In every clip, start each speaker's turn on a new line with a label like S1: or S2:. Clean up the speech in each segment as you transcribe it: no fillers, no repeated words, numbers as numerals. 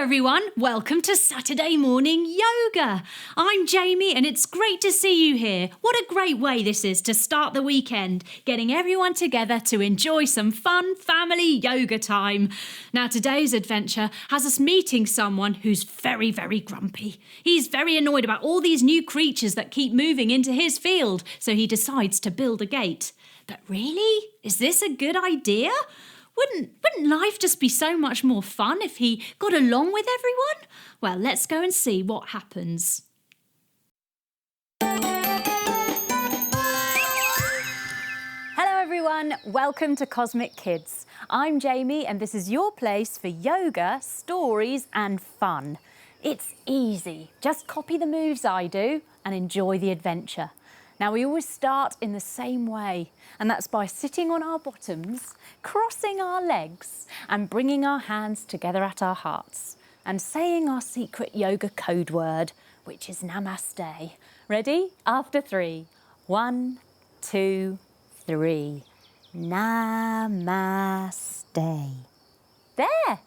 S1: everyone, welcome to Saturday morning yoga. I'm Jamie and it's great to see you here. What a great way this is to start the weekend, getting everyone together to enjoy some fun family yoga time. Now today's adventure has us meeting someone who's very, very grumpy. He's very annoyed about all these new creatures that keep moving into his field, so he decides to build a gate. But really, is this a good idea? Wouldn't life just be so much more fun if he got along with everyone? Well, let's go and see what happens.
S2: Hello everyone, welcome to Cosmic Kids. I'm Jamie and this is your place for yoga, stories and fun. It's easy, just copy the moves I do and enjoy the adventure. Now we always start in the same way, and that's by sitting on our bottoms, crossing our legs and bringing our hands together at our hearts and saying our secret yoga code word, which is Namaste. Ready? After 3. 1, 2, 3. Namaste. There!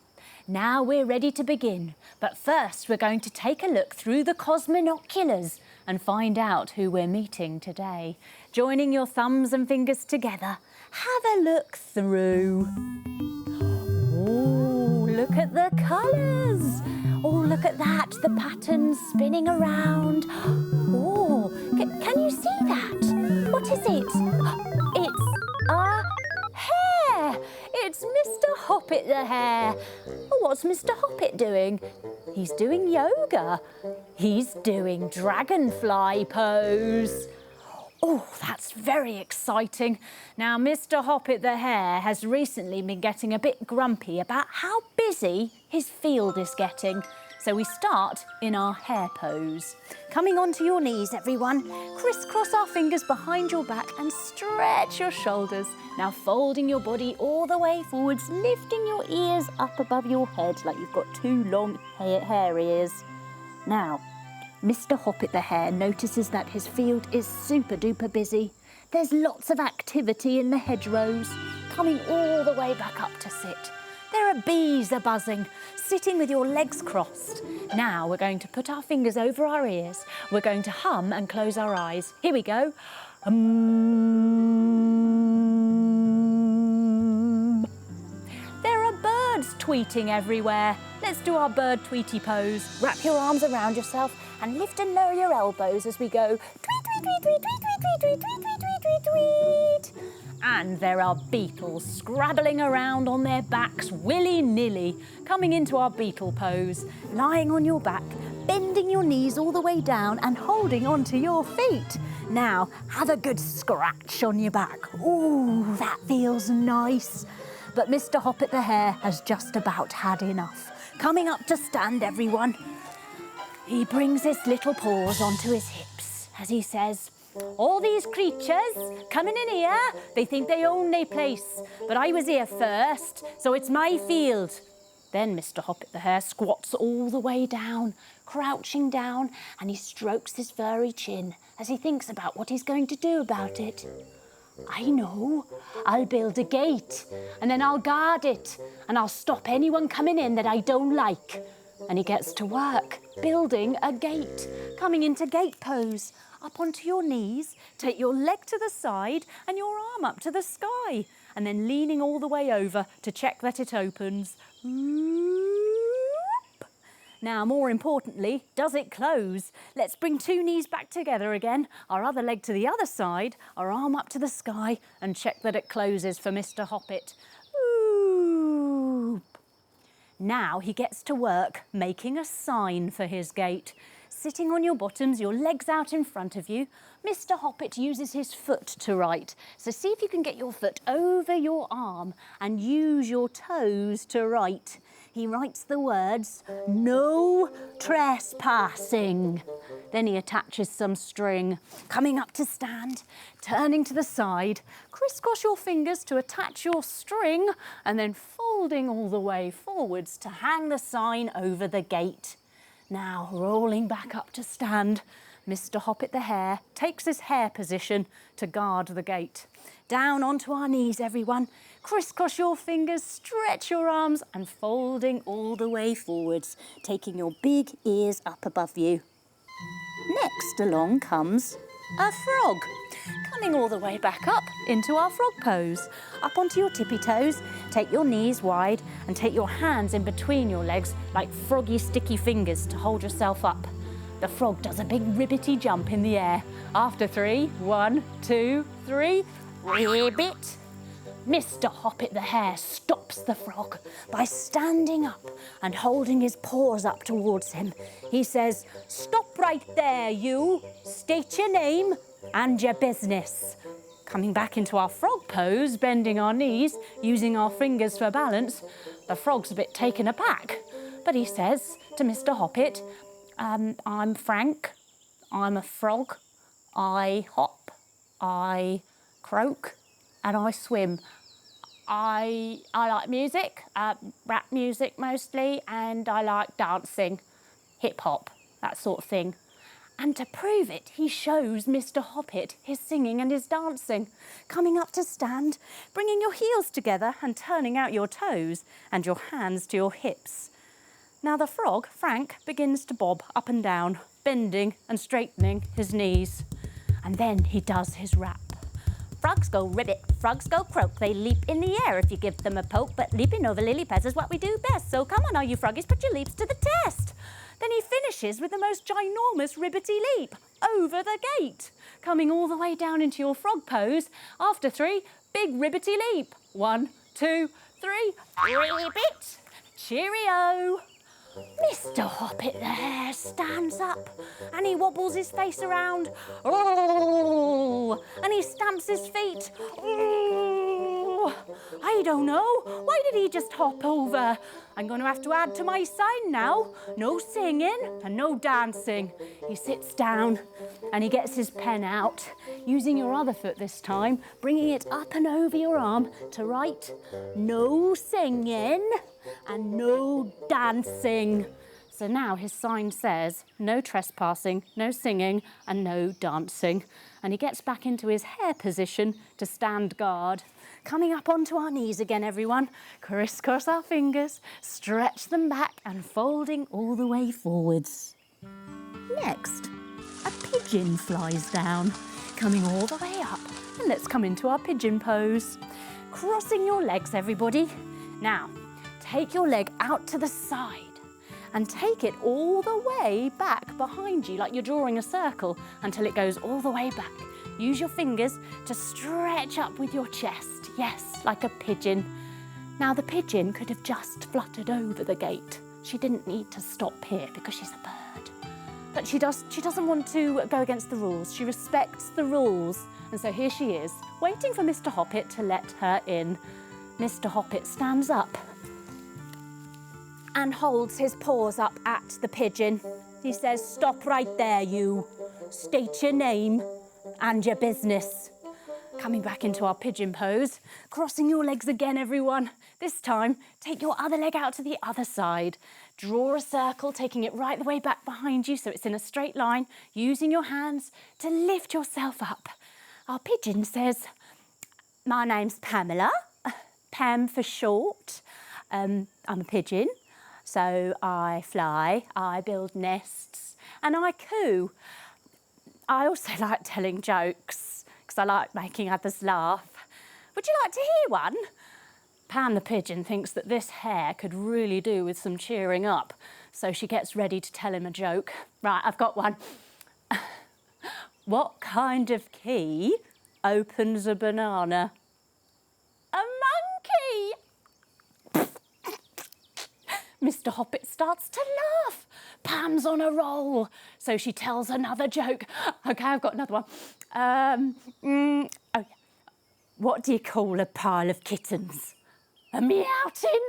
S2: Now we're ready to begin, but first we're going to take a look through the cosminoculars and find out who we're meeting today. Joining your thumbs and fingers together, have a look through. Oh, look at the colours. Oh, look at that, the patterns spinning around. Oh, can you see that? What is it? It's a hare. It's Mr. Hoppit the Hare. Oh, what's Mr. Hoppit doing? He's doing yoga. He's doing dragonfly pose. Oh, that's very exciting. Now, Mr. Hoppit the Hare has recently been getting a bit grumpy about how busy his field is getting. So we start in our hare pose. Coming onto your knees, everyone. Crisscross our fingers behind your back and stretch your shoulders. Now folding your body all the way forwards, lifting your ears up above your head like you've got 2 long hare ears. Now, Mr. Hoppit the Hare notices that his field is super duper busy. There's lots of activity in the hedgerows, coming all the way back up to sit. There are bees buzzing, sitting with your legs crossed. Now we're going to put our fingers over our ears. We're going to hum and close our eyes. Here we go. There are birds tweeting everywhere. Let's do our bird tweety pose. Wrap your arms around yourself and lift and lower your elbows as we go tweet, tweet, tweet, tweet, tweet, tweet, tweet, tweet, tweet, tweet, tweet, tweet. And there are beetles scrabbling around on their backs willy-nilly, coming into our beetle pose, lying on your back, bending your knees all the way down and holding onto your feet. Now, have a good scratch on your back. Ooh, that feels nice. But Mr. Hoppit the Hare has just about had enough. Coming up to stand, everyone. He brings his little paws onto his hips as he says, all these creatures coming in here, they think they own their place, but I was here first, so it's my field. Then Mr. Hoppit the Hare squats all the way down, crouching down, and he strokes his furry chin as he thinks about what he's going to do about it. I know, I'll build a gate, and then I'll guard it, and I'll stop anyone coming in that I don't like. And he gets to work, building a gate, coming into gate pose. Up onto your knees, take your leg to the side and your arm up to the sky, and then leaning all the way over to check that it opens. Now, more importantly, does it close? Let's bring 2 knees back together again, our other leg to the other side, our arm up to the sky, and check that it closes for Mr. Hoppit. Now he gets to work making a sign for his gate. Sitting on your bottoms, your legs out in front of you, Mr. Hoppit uses his foot to write. So see if you can get your foot over your arm and use your toes to write. He writes the words, no trespassing. Then he attaches some string. Coming up to stand, turning to the side, crisscross your fingers to attach your string and then folding all the way forwards to hang the sign over the gate. Now rolling back up to stand, Mr. Hoppit the Hare takes his hare position to guard the gate. Down onto our knees, everyone. Crisscross your fingers, stretch your arms and folding all the way forwards, taking your big ears up above you. Next along comes a frog. Coming all the way back up into our frog pose. Up onto your tippy toes, take your knees wide and take your hands in between your legs like froggy sticky fingers to hold yourself up. The frog does a big ribbity jump in the air. After 3, 1, 2, 3, ribbit. Mr. Hoppit the Hare stops the frog by standing up and holding his paws up towards him. He says, "Stop right there, you. State your name and your business." Coming back into our frog pose, bending our knees, using our fingers for balance, the frog's a bit taken aback. But he says to Mr. Hoppit, "I'm Frank, I'm a frog, I hop, I croak, and I swim. I like music, rap music mostly, and I like dancing, hip hop, that sort of thing." And to prove it, he shows Mr. Hoppit his singing and his dancing. Coming up to stand, bringing your heels together and turning out your toes and your hands to your hips. Now the frog, Frank, begins to bob up and down, bending and straightening his knees. And then he does his rap. "Frogs go ribbit, frogs go croak. They leap in the air if you give them a poke. But leaping over lily pads is what we do best. So come on, all you froggies, put your leaps to the test." Then he finishes with the most ginormous ribbity leap over the gate, coming all the way down into your frog pose. After 3, big ribbity leap. 1, 2, 3, ribbit. Cheerio. Mr. Hoppit the Hare stands up and he wobbles his face around. Oh, and he stamps his feet. Oh, I don't know. Why did he just hop over? I'm going to have to add to my sign now. No singing and no dancing. He sits down and he gets his pen out, using your other foot this time, bringing it up and over your arm to write "no singing" and "no dancing." So now his sign says no trespassing, no singing and no dancing. And he gets back into his hare position to stand guard. Coming up onto our knees again, everyone. Crisscross our fingers, stretch them back and folding all the way forwards. Next, a pigeon flies down, coming all the way up. And let's come into our pigeon pose. Crossing your legs, everybody. Now, take your leg out to the side and take it all the way back behind you, like you're drawing a circle, until it goes all the way back. Use your fingers to stretch up with your chest. Yes, like a pigeon. Now, the pigeon could have just fluttered over the gate. She didn't need to stop here because she's a bird. But she doesn't want to go against the rules. She respects the rules. And so here she is, waiting for Mr. Hoppit to let her in. Mr. Hoppit stands up and holds his paws up at the pigeon. He says, "Stop right there, you. State your name and your business." Coming back into our pigeon pose, crossing your legs again, everyone. This time, take your other leg out to the other side. Draw a circle, taking it right the way back behind you so it's in a straight line, using your hands to lift yourself up. Our pigeon says, "My name's Pamela, Pam for short. I'm a pigeon. So I fly, I build nests, and I coo. I also like telling jokes because I like making others laugh. Would you like to hear one?" Pam the pigeon thinks that this hare could really do with some cheering up, so she gets ready to tell him a joke. Right, I've got one. "What kind of key opens a banana?" "A monkey." Mr. Hoppit starts to laugh. Pam's on a roll. So she tells another joke. Okay, I've got another one. Oh yeah. "What do you call a pile of kittens?" "A meowtin."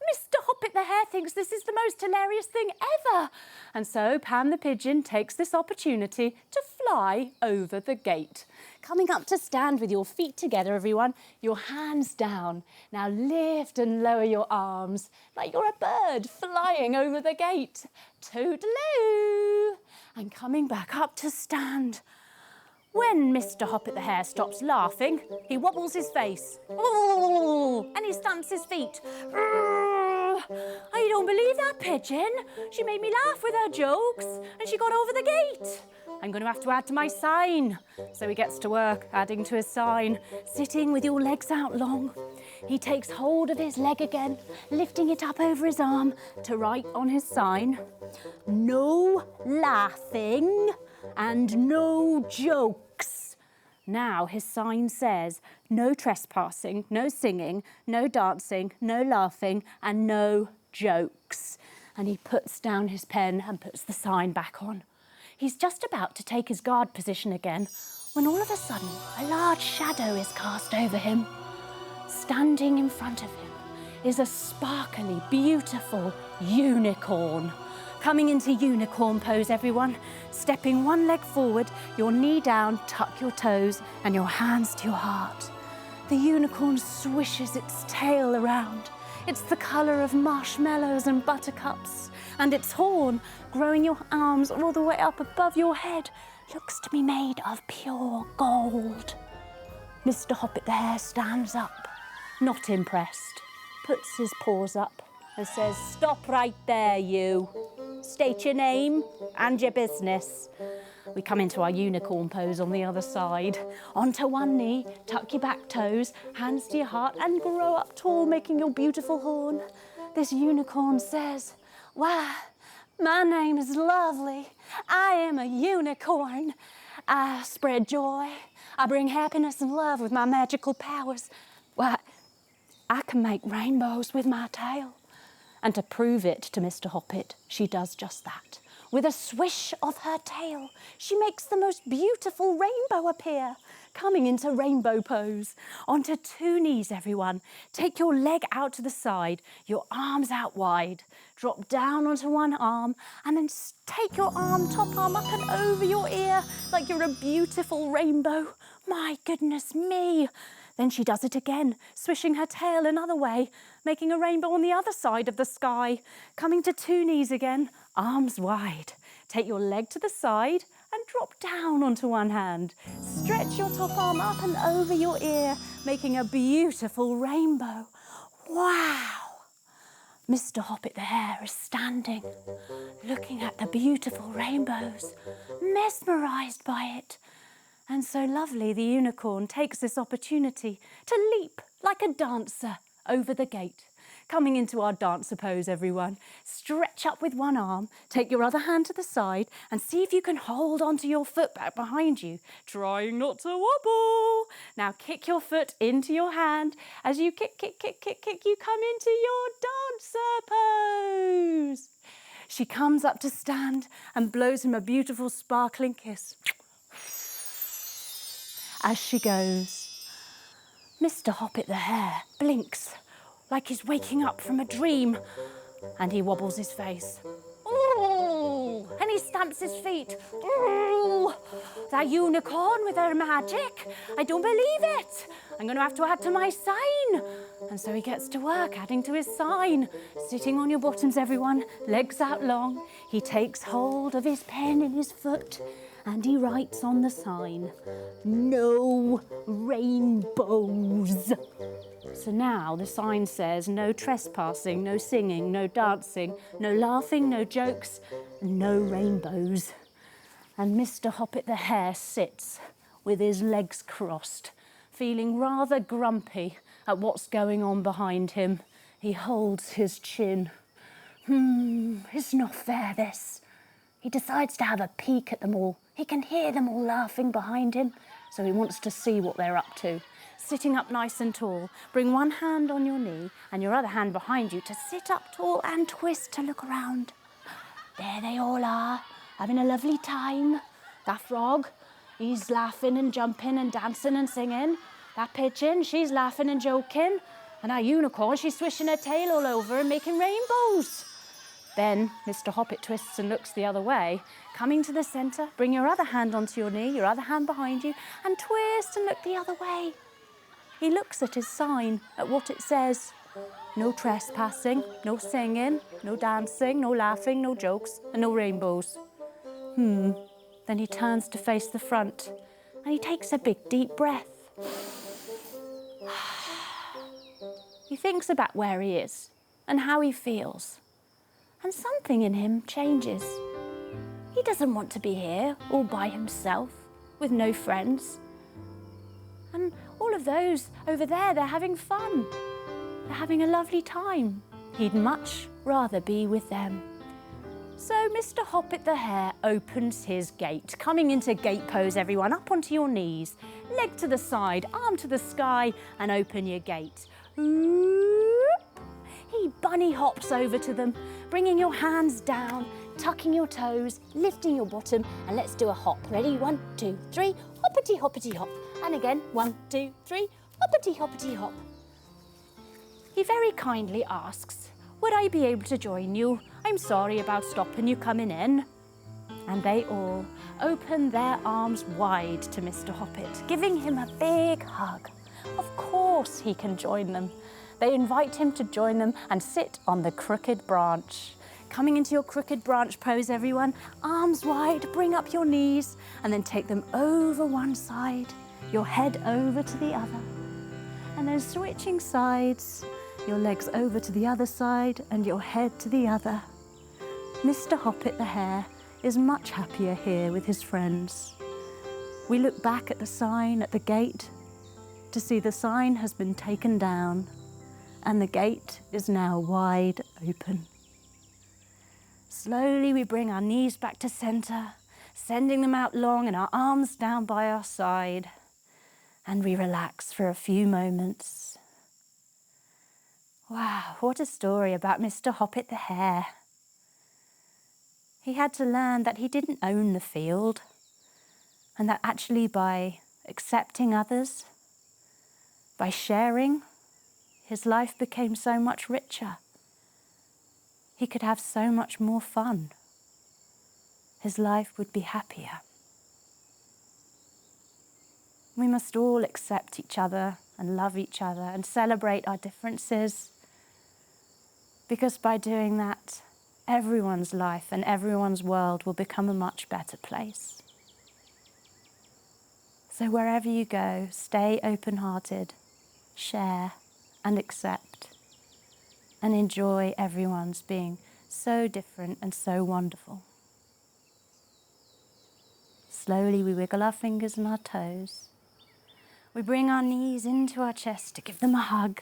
S2: Mr. Hoppit the Hare thinks this is the most hilarious thing ever. And so Pam the pigeon takes this opportunity to fly over the gate. Coming up to stand with your feet together, everyone, your hands down. Now lift and lower your arms like you're a bird flying over the gate. Toodaloo! And coming back up to stand. When Mr. Hoppit the Hare stops laughing, he wobbles his face. And he stamps his feet. I don't believe that pigeon. She made me laugh with her jokes and she got over the gate. I'm going to have to add to my sign. So he gets to work, adding to his sign, sitting with your legs out long. He takes hold of his leg again, lifting it up over his arm to write on his sign, no laughing and no jokes. Now his sign says, no trespassing, no singing, no dancing, no laughing and no jokes. And he puts down his pen and puts the sign back on. He's just about to take his guard position again when all of a sudden a large shadow is cast over him. Standing in front of him is a sparkly, beautiful unicorn. Coming into unicorn pose, everyone. Stepping one leg forward, your knee down, tuck your toes and your hands to your heart. The unicorn swishes its tail around. It's the colour of marshmallows and buttercups. And its horn, growing your arms all the way up above your head, looks to be made of pure gold. Mr. Hoppit the Hare stands up, not impressed, puts his paws up and says, stop right there, you. State your name and your business. We come into our unicorn pose on the other side. Onto one knee, tuck your back toes, hands to your heart and grow up tall, making your beautiful horn. This unicorn says, wow, my name is lovely. I am a unicorn. I spread joy. I bring happiness and love with my magical powers. Why, I can make rainbows with my tail. And to prove it to Mr. Hoppit, she does just that. With a swish of her tail, she makes the most beautiful rainbow appear. Coming into rainbow pose. Onto two knees, everyone. Take your leg out to the side, your arms out wide. Drop down onto one arm and then take your top arm up and over your ear like you're a beautiful rainbow. My goodness me. Then she does it again, swishing her tail another way, making a rainbow on the other side of the sky. Coming to two knees again, arms wide. Take your leg to the side and drop down onto one hand. Stretch your top arm up and over your ear, making a beautiful rainbow. Wow! Mr. Hoppit the Hare is standing, looking at the beautiful rainbows, mesmerised by it. And so lovely, the unicorn takes this opportunity to leap like a dancer over the gate. Coming into our dancer pose, everyone. Stretch up with one arm, take your other hand to the side and see if you can hold onto your foot back behind you, trying not to wobble. Now kick your foot into your hand. As you kick, you come into your dancer pose. She comes up to stand and blows him a beautiful sparkling kiss. As she goes, Mr. Hoppit the Hare blinks like he's waking up from a dream and he wobbles his face. Ooh, and he stamps his feet. Ooh, that unicorn with her magic. I don't believe it. I'm going to have to add to my sign. And so he gets to work, adding to his sign. Sitting on your bottoms, everyone, legs out long. He takes hold of his pen in his foot and he writes on the sign, no rainbows. So now the sign says no trespassing, no singing, no dancing, no laughing, no jokes, no rainbows. And Mr. Hoppit the Hare sits with his legs crossed, feeling rather grumpy at what's going on behind him. He holds his chin. It's not fair, this. He decides to have a peek at them all. He can hear them all laughing behind him, so he wants to see what they're up to. Sitting up nice and tall, bring one hand on your knee and your other hand behind you to sit up tall and twist to look around. There they all are, having a lovely time. That frog, he's laughing and jumping and dancing and singing. That pigeon, she's laughing and joking. And that unicorn, she's swishing her tail all over and making rainbows. Then Mr. Hoppit twists and looks the other way. Coming to the centre, bring your other hand onto your knee, your other hand behind you, and twist and look the other way. He looks at his sign, at what it says. No trespassing, no singing, no dancing, no laughing, no jokes, and no rainbows. Then he turns to face the front, and he takes a big deep breath. He thinks about where he is and how he feels. And something in him changes. He doesn't want to be here all by himself with no friends. And all of those over there, they're having fun. They're having a lovely time. He'd much rather be with them. So Mr. Hoppit the Hare opens his gate. Coming into gate pose, everyone, up onto your knees. Leg to the side, arm to the sky, and open your gate. He bunny hops over to them, bringing your hands down, tucking your toes, lifting your bottom, and let's do a hop. Ready? 1, 2, 3, hoppity hoppity hop. And again, 1, 2, 3, hoppity hoppity hop. He very kindly asks, would I be able to join you? I'm sorry about stopping you coming in. And they all open their arms wide to Mr. Hoppit, giving him a big hug. Of course he can join them. They invite him to join them and sit on the crooked branch. Coming into your crooked branch pose, everyone. Arms wide, bring up your knees, and then take them over one side, your head over to the other. And then switching sides, your legs over to the other side and your head to the other. Mr. Hoppit the Hare is much happier here with his friends. We look back at the sign at the gate to see the sign has been taken down and the gate is now wide open. Slowly we bring our knees back to centre, sending them out long and our arms down by our side, and we relax for a few moments. Wow, what a story about Mr. Hoppit the Hare. He had to learn that he didn't own the field, and that actually by accepting others, by sharing, his life became so much richer. He could have so much more fun. His life would be happier. We must all accept each other and love each other and celebrate our differences, because by doing that, everyone's life and everyone's world will become a much better place. So wherever you go, stay open-hearted, share and accept, and enjoy everyone's being so different and so wonderful. Slowly we wiggle our fingers and our toes. We bring our knees into our chest to give them a hug.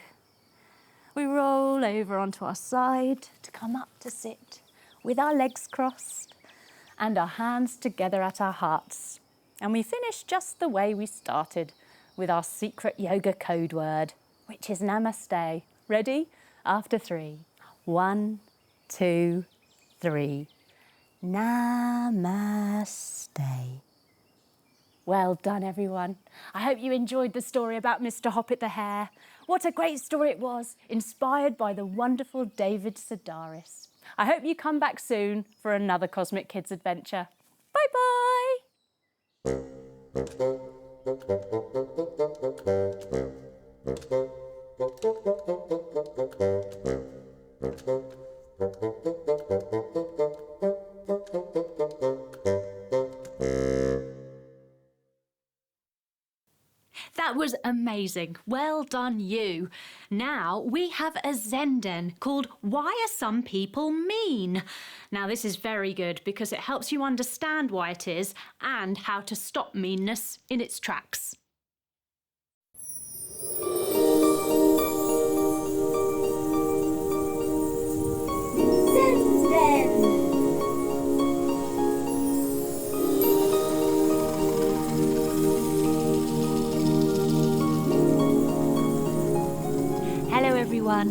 S2: We roll over onto our side to come up to sit with our legs crossed and our hands together at our hearts. And we finish just the way we started with our secret yoga code word, which is namaste. Ready? After 3. 1, 2, 3. Namaste. Well done, everyone. I hope you enjoyed the story about Mr. Hoppit the Hare. What a great story it was, inspired by the wonderful David Sedaris. I hope you come back soon for another Cosmic Kids adventure. Bye-bye.
S1: That was amazing. Well done, you. Now we have a Zen Den called Why Are Some People Mean? Now this is very good because it helps you understand why it is and how to stop meanness in its tracks.
S3: Zen Den.
S1: Hello everyone,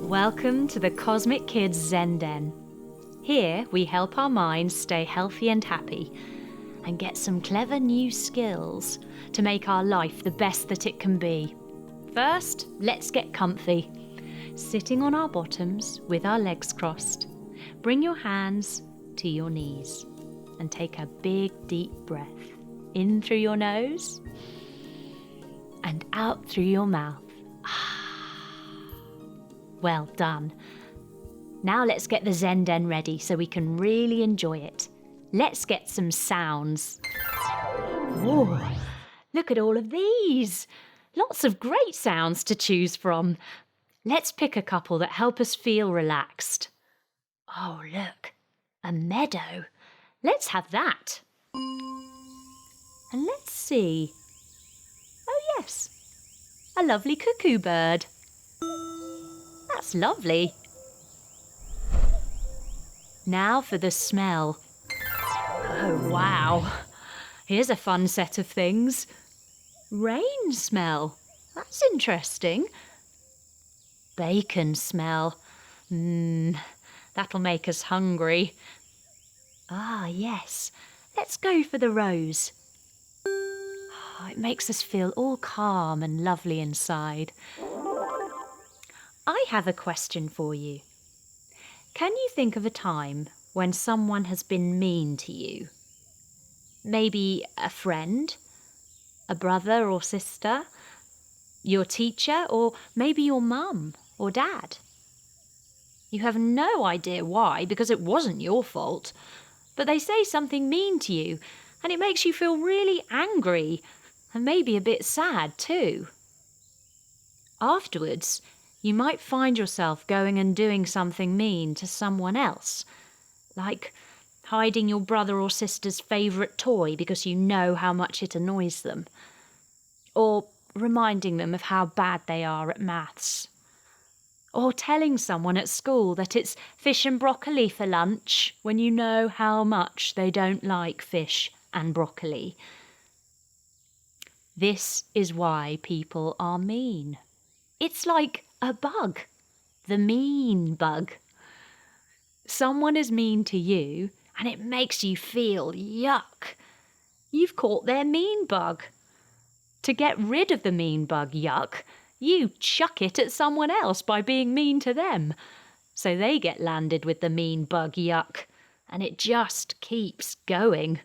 S1: welcome to the Cosmic Kids Zen Den. Here we help our minds stay healthy and happy and get some clever new skills to make our life the best that it can be. First, let's get comfy. Sitting on our bottoms with our legs crossed Bring your hands to your knees and take a big deep breath in through your nose and out through your mouth. Well done. Now let's get the Zen Den ready so we can really enjoy it. Let's get some sounds. Whoa, look at all of these. Lots of great sounds to choose from. Let's pick a couple that help us feel relaxed. Oh, look, a meadow. Let's have that. And let's see. Oh, yes, a lovely cuckoo bird. That's lovely. Now for the smell. Oh, wow. Here's a fun set of things. Rain smell. That's interesting. Bacon smell. That'll make us hungry. Ah, yes. Let's go for the rose. Oh, it makes us feel all calm and lovely inside. I have a question for you. Can you think of a time when someone has been mean to you? Maybe a friend, a brother or sister, your teacher, or maybe your mum or dad. You have no idea why, because it wasn't your fault, but they say something mean to you and it makes you feel really angry and maybe a bit sad too. Afterwards, you might find yourself going and doing something mean to someone else, like hiding your brother or sister's favourite toy because you know how much it annoys them, or reminding them of how bad they are at maths, or telling someone at school that it's fish and broccoli for lunch when you know how much they don't like fish and broccoli. This is why people are mean. It's like a bug, the mean bug. Someone is mean to you and it makes you feel yuck. You've caught their mean bug. To get rid of the mean bug yuck, you chuck it at someone else by being mean to them. So they get landed with the mean bug yuck, and it just keeps going.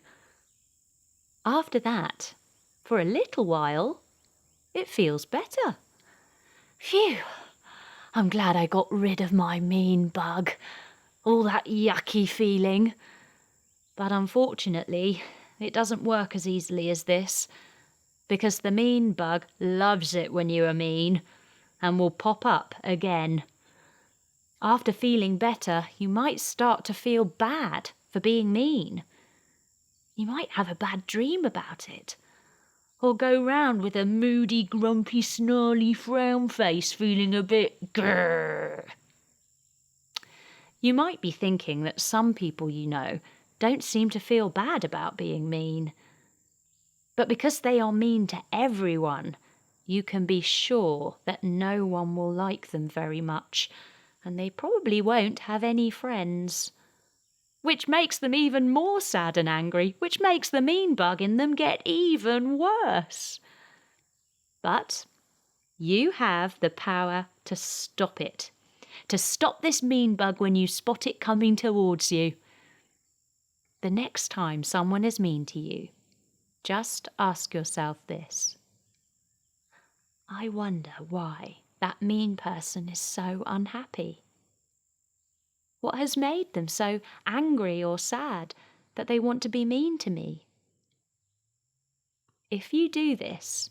S1: After that, for a little while, it feels better. Phew, I'm glad I got rid of my mean bug. All that yucky feeling. But unfortunately, it doesn't work as easily as this, because the mean bug loves it when you are mean and will pop up again. After feeling better, you might start to feel bad for being mean. You might have a bad dream about it, or go round with a moody, grumpy, snarly frown face feeling a bit grrr. You might be thinking that some people you know don't seem to feel bad about being mean. But because they are mean to everyone, you can be sure that no one will like them very much, and they probably won't have any friends. Which makes them even more sad and angry, which makes the mean bug in them get even worse. But you have the power to stop it. To stop this mean bug when you spot it coming towards you. The next time someone is mean to you, just ask yourself this. I wonder why that mean person is so unhappy. What has made them so angry or sad that they want to be mean to me? If you do this,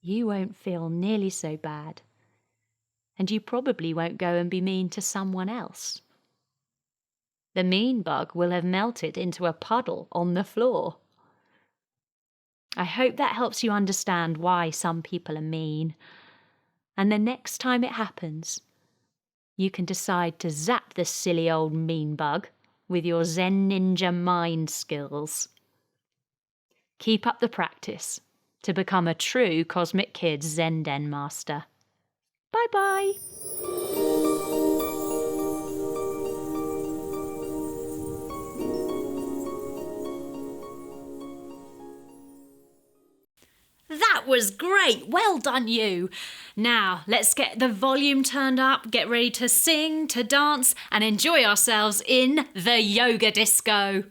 S1: you won't feel nearly so bad, and you probably won't go and be mean to someone else. The mean bug will have melted into a puddle on the floor. I hope that helps you understand why some people are mean. And the next time it happens, you can decide to zap this silly old mean bug with your Zen Ninja mind skills. Keep up the practice to become a true Cosmic Kids Zen Den master. Bye-bye. That That was great. Well done, you. Now, let's get the volume turned up, get ready to sing, to dance, and enjoy ourselves in the yoga disco.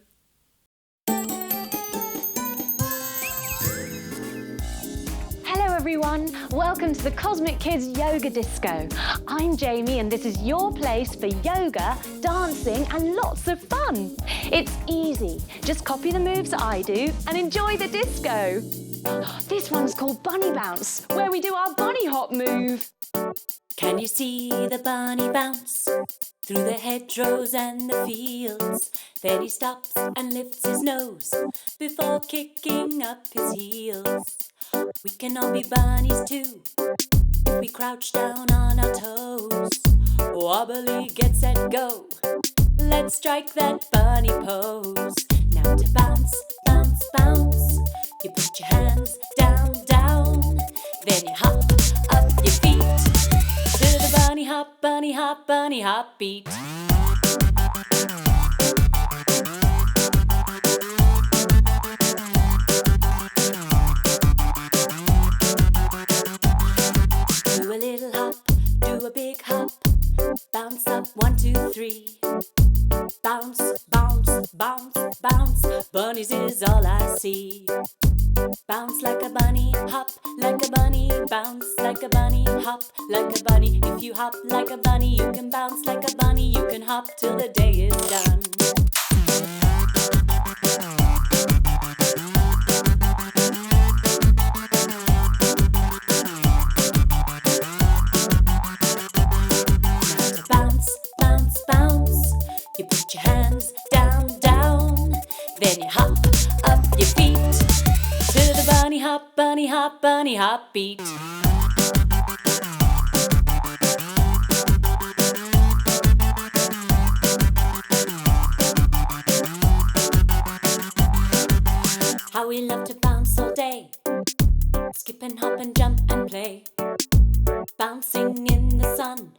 S2: Hello everyone, welcome to the Cosmic Kids Yoga Disco. I'm Jamie and this is your place for yoga, dancing and lots of fun. It's easy, just copy the moves I do and enjoy the disco. This one's called Bunny Bounce, where we do our bunny hop move.
S3: Can you see the bunny bounce through the hedgerows and the fields? Then he stops and lifts his nose before kicking up his heels. We can all be bunnies too if we crouch down on our toes. Wobbly, get set, go. Let's strike that bunny pose. Now to bounce, bounce, bounce. You put your hands down, down. Then you hop up your feet to the bunny hop, bunny hop, bunny hop beat. Do a little hop, do a big hop. Bounce up, 1, 2, 3. Bounce, bounce, bounce, bounce. Bunnies is all I see. Bounce like a bunny, hop like a bunny. Bounce like a bunny, hop like a bunny. If you hop like a bunny, you can bounce like a bunny. You can hop till the day is done. You put your hands down, down. Then you hop up your feet to the bunny hop, bunny hop, bunny hop beat. How we love to bounce all day. Skip and hop and jump and play. Bouncing in the sun.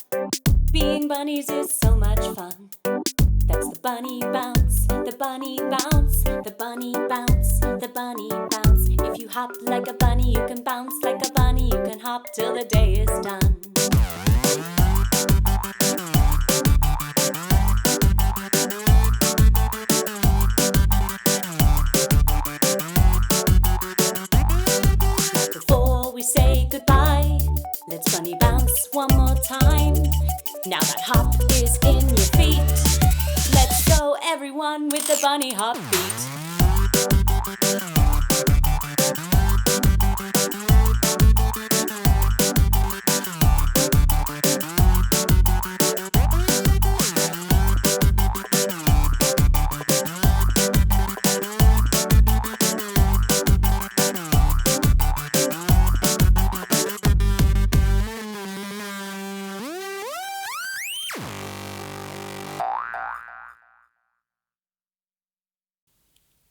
S3: Being bunnies is so much fun. That's the bunny bounce, the bunny bounce, the bunny bounce, the bunny bounce. If you hop like a bunny, you can bounce like a bunny. You can hop till the day is done. Before we say goodbye, let's bunny bounce one more time. Now that hop is in your feet. Let's go everyone with the bunny hop beat.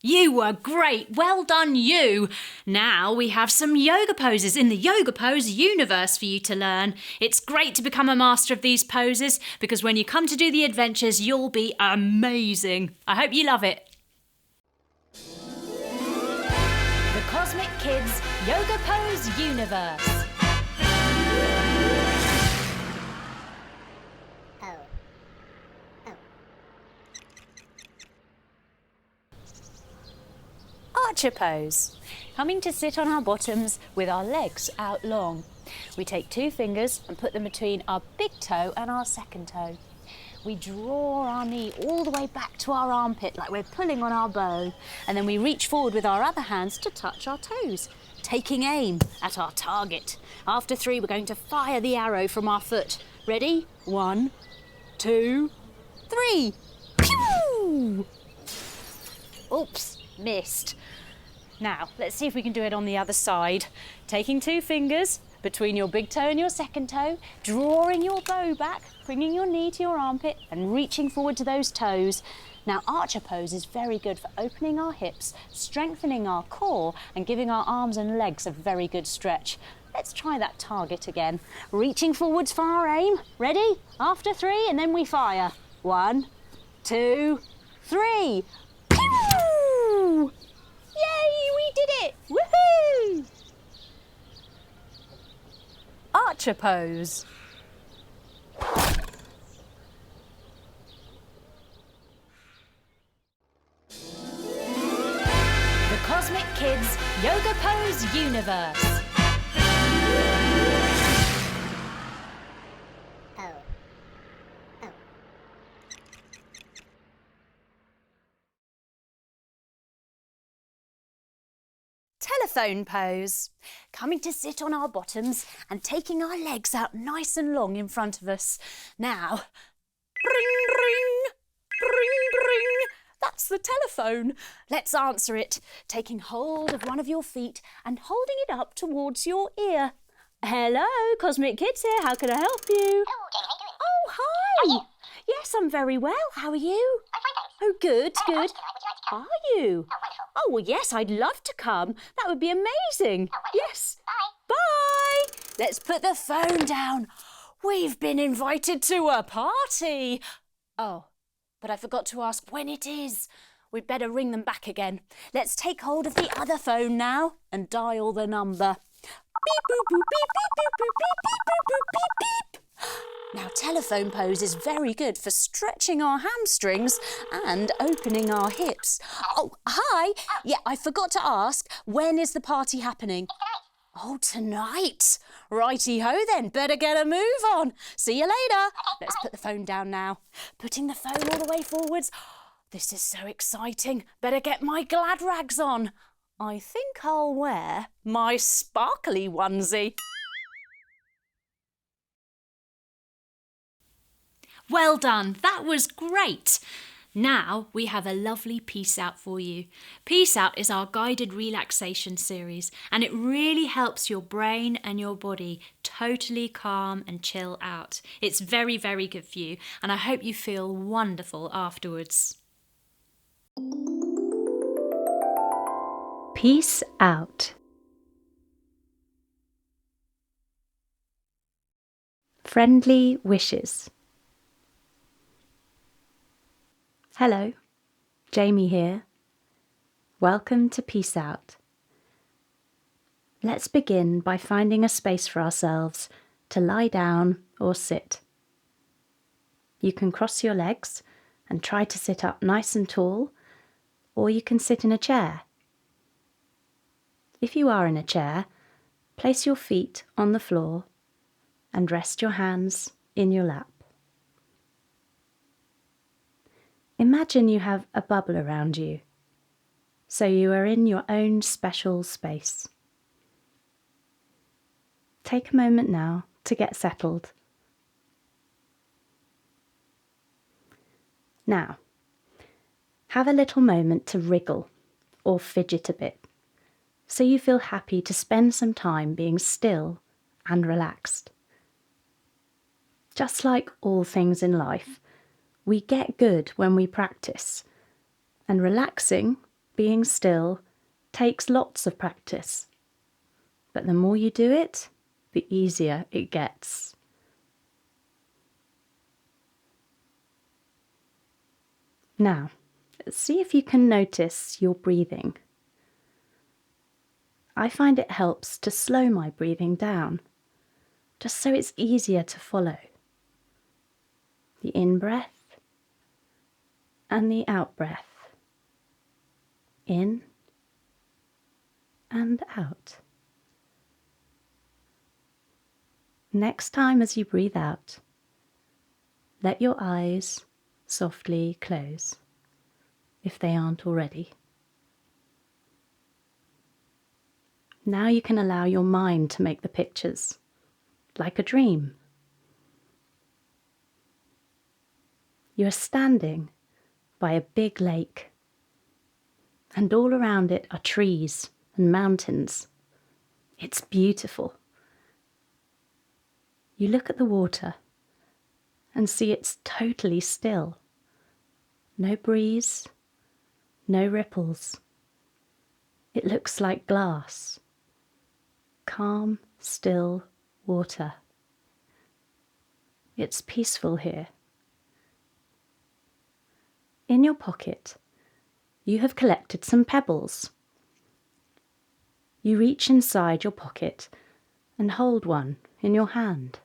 S1: You were great. Well done, you. Now we have some yoga poses in the Yoga Pose universe for you to learn. It's great to become a master of these poses because when you come to do the adventures, you'll be amazing. I hope you love it.
S2: The Cosmic Kids Yoga Pose universe. Archer pose. Coming to sit on our bottoms with our legs out long. We take 2 fingers and put them between our big toe and our second toe. We draw our knee all the way back to our armpit like we're pulling on our bow. And then we reach forward with our other hands to touch our toes, taking aim at our target. After 3, we're going to fire the arrow from our foot. Ready? 1, 2, 3. Pew! Oops, missed. Now, let's see if we can do it on the other side. Taking 2 fingers between your big toe and your second toe, drawing your bow back, bringing your knee to your armpit and reaching forward to those toes. Now, Archer pose is very good for opening our hips, strengthening our core and giving our arms and legs a very good stretch. Let's try that target again. Reaching forwards for our aim. Ready? After 3 and then we fire. 1, 2, 3. Pew! Yay, we did it! Woohoo! archer pose. The Cosmic Kids Yoga Pose Universe. Telephone pose. Coming to sit on our bottoms and taking our legs out nice and long in front of us. Now, ring, ring, ring, ring. That's the telephone. Let's answer it, taking hold of one of your feet and holding it up towards your ear. Hello, Cosmic Kids here. How can I help you? Oh, hi. Yes, I'm very well. How are you? Oh, good, good. Are you? Oh, well, yes, I'd love to come. That would be amazing. Yes. Bye. Let's put the phone down. We've been invited to a party. Oh, but I forgot to ask when it is. We'd better ring them back again. Let's take hold of the other phone now and dial the number. Beep, boop, boop, beep, beep, boop, boop, beep, beep, boop, boop, beep, beep. Now, telephone pose is very good for stretching our hamstrings and opening our hips. Oh, hi. Yeah, I forgot to ask, when is the party happening? Oh, tonight. Righty-ho then, better get a move on. See you later. Let's put the phone down now. Putting the phone all the way forwards. This is so exciting. Better get my glad rags on. I think I'll wear my sparkly onesie.
S1: Well done, that was great. Now we have a lovely Peace Out for you. Peace Out is our guided relaxation series, and it really helps your brain and your body totally calm and chill out. It's very, very good for you, and I hope you feel wonderful afterwards. Peace Out. Friendly wishes. Hello, Jamie here. Welcome to Peace Out. Let's begin by finding a space for ourselves to lie down or sit. You can cross your legs and try to sit up nice and tall, or you can sit in a chair. If you are in a chair, place your feet on the floor and rest your hands in your lap. Imagine you have a bubble around you, so you are in your own special space. Take a moment now to get settled. Now, have a little moment to wriggle or fidget a bit, so you feel happy to spend some time being still and relaxed. Just like all things in life, we get good when we practice, and relaxing, being still, takes lots of practice. But the more you do it, the easier it gets. Now, see if you can notice your breathing. I find it helps to slow my breathing down, just so it's easier to follow. The in-breath and the out-breath. In and out. Next time as you breathe out, let your eyes softly close, if they aren't already. Now you can allow your mind to make the pictures, like a dream. You are standing by a big lake, and all around it are trees and mountains. It's beautiful. You look at the water and see it's totally still. No breeze, no ripples. It looks like glass. Calm, still water. It's peaceful here. In your pocket, you have collected some pebbles. You reach inside your pocket and hold one
S4: in your hand.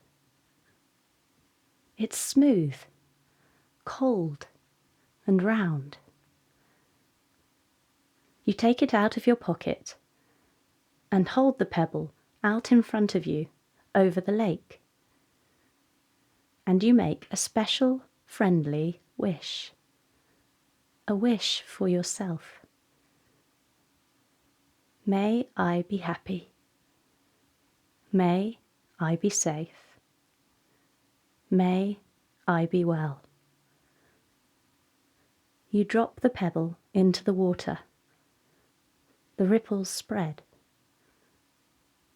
S4: It's smooth, cold, and round. You take it out of your pocket and hold the pebble out in front of you over the lake. And you make a special, friendly wish. A wish for yourself. May I be happy. May I be safe. May I be well. You drop the pebble into the water. The ripples spread.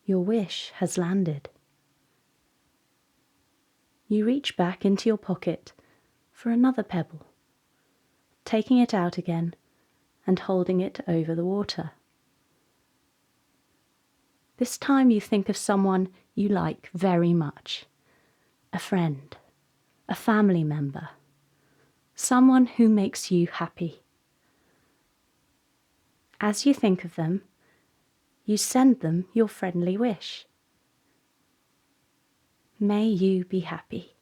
S4: Your wish has landed. You reach back into your pocket for another pebble, taking it out again and holding it over the water. This time you think of someone you like very much, a friend, a family member, someone who makes you happy. As you think of them, you send them your friendly wish. May you be happy.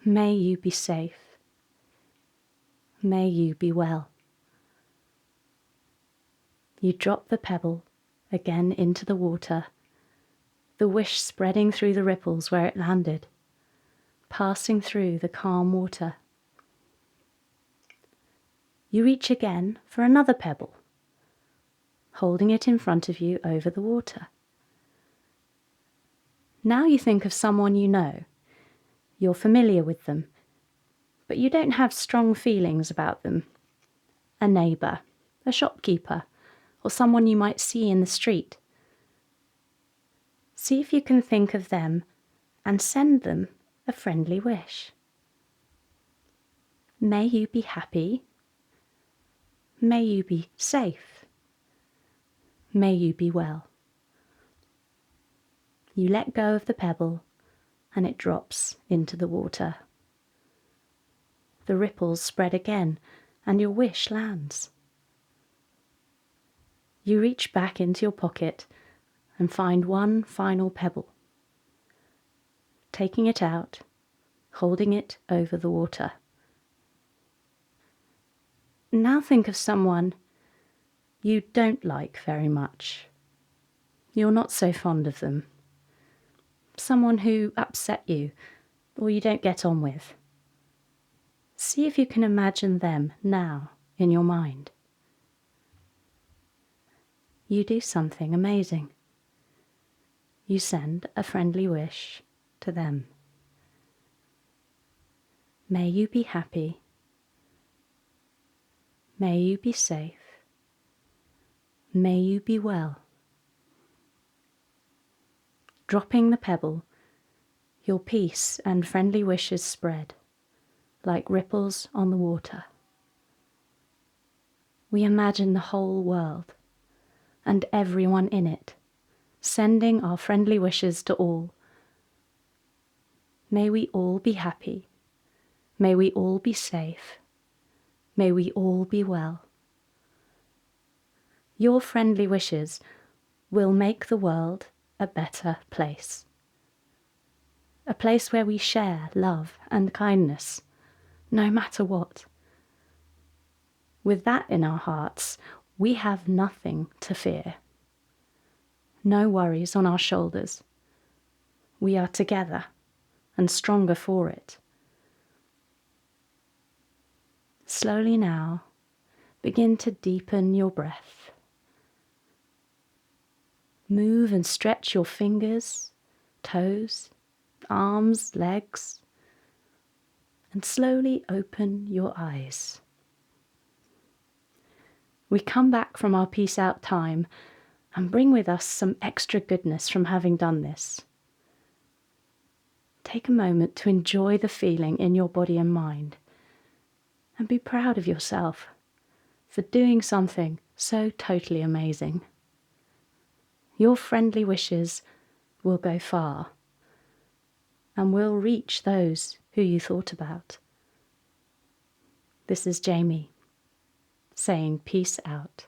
S4: May you be safe. May you be well. You drop the pebble again into the water, the wish spreading through the ripples where it landed, passing through the calm water. You reach again for another pebble, holding it in front of you over the water. Now you think of someone you know. You're familiar with them, but you don't have strong feelings about them. A neighbour, a shopkeeper, or someone you might see in the street. See if you can think of them and send them a friendly wish. May you be happy. May you be safe. May you be well. You let go of the pebble and it drops into the water. The ripples spread again and your wish lands. You reach back into your pocket and find one final pebble. Taking it out, holding it over the water. Now think of someone you don't like very much. You're not so fond of them. Someone who upset you or you don't get on with. See if you can imagine them now in your mind. You do something amazing. You send a friendly wish to them. May you be happy. May you be safe. May you be well. Dropping the pebble, your peace and friendly wishes spread like ripples on the water. We imagine the whole world and everyone in it, sending our friendly wishes to all. May we all be happy. May we all be safe. May we all be well. Your friendly wishes will make the world a better place. A place where we share love and kindness, no matter what. With that in our hearts, we have nothing to fear. No worries on our shoulders. We are together and stronger for it. Slowly now, begin to deepen your breath. Move and stretch your fingers, toes, arms, legs, and slowly open your eyes. We come back from our peace out time and bring with us some extra goodness from having done this. Take a moment to enjoy the feeling in your body and mind, and be proud of yourself for doing something so totally amazing. Your friendly wishes will go far and will reach those who you thought about. This is Jamie saying peace out.